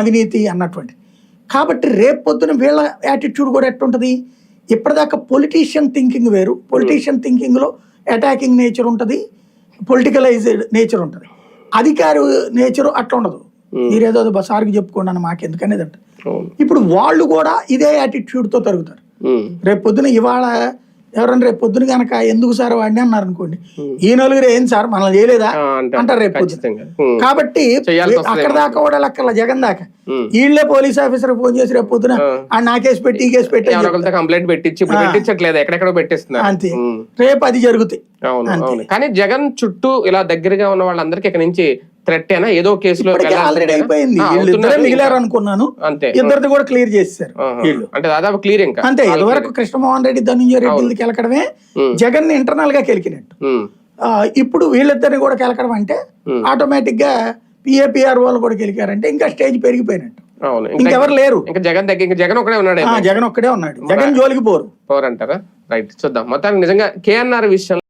అవినీతి అన్నటువంటి. కాబట్టి రేపు పొద్దున వీళ్ళ యాటిట్యూడ్ కూడా ఎట్టుంటుంది, ఇప్పటిదాకా పొలిటీషియన్ థింకింగ్ వేరు, పొలిటీషియన్ థింకింగ్లో అటాకింగ్ నేచర్ ఉంటుంది, పొలిటికలైజ్డ్ నేచర్ ఉంటుంది. అధికారి నేచరు అట్లా ఉండదు. మీరేదో సార్కి చెప్పుకోండి మాకెందుకనేది అంటే ఇప్పుడు వాళ్ళు కూడా ఇదే యాటిట్యూడ్తో తరుగుతారు. రేపు పొద్దున ఇవాళ ఎవరన్నా రేపు పొద్దున కనుక ఎందుకు సార్ వాడిని అన్నారు అనుకోండి, ఈ నలుగురు ఏం సార్ మనం చేయలేదా అంటారు రేపు పొద్దున. కాబట్టి అక్కడ దాకా కూడా లెక్కల జగన్ దాకా వీళ్ళే పోలీస్ ఆఫీసర్ ఫోన్ చేసి రేపు పొద్దున నా కేసు పెట్టి ఈ కేసు పెట్టి కంప్లైంట్ పెట్టించట్లేదు, ఎక్కడెక్కడ పెట్టిస్తున్నారు అంతే. రేపు అది జరుగుతాయి. కానీ జగన్ చుట్టూ ఇలా దగ్గరగా ఉన్న వాళ్ళందరికీ ఇక్కడ నుంచి థ్రెట్ అయినా ఏదో కేసులో ఆల్రెడీ అయిపోయింది. మిగిలారు అనుకున్నాను, ఇద్దరిది కూడా క్లియర్ చేశారు వీళ్ళు. అంటే దాదాపు క్లియర్ ఇంకా అంతే. ఇదివరకు కృష్ణమోహన్ రెడ్డి ధనంజయ రెడ్డికి కెలకడమే జగన్ ఇంటర్నల్ గా కెలికినట్టు. ఇప్పుడు వీళ్ళిద్దరిని కూడా కెలకడం అంటే ఆటోమేటిక్ గా పిఏపిఆర్ వాళ్ళు కూడా గెలికారంటే ఇంకా స్టేజ్ పెరిగిపోయినట్టు. ఇంకెవరు లేరు. ఇంకా జగన్ దగ్గర జగన్ ఒక్కడే ఉన్నాడు. జగన్ ఒక్కడే ఉన్నాడు. జగన్ జోలికి పోరంటారా? రైట్, చూద్దాం. మొత్తానికి నిజంగా కేఎన్ఆర్ విషయంలో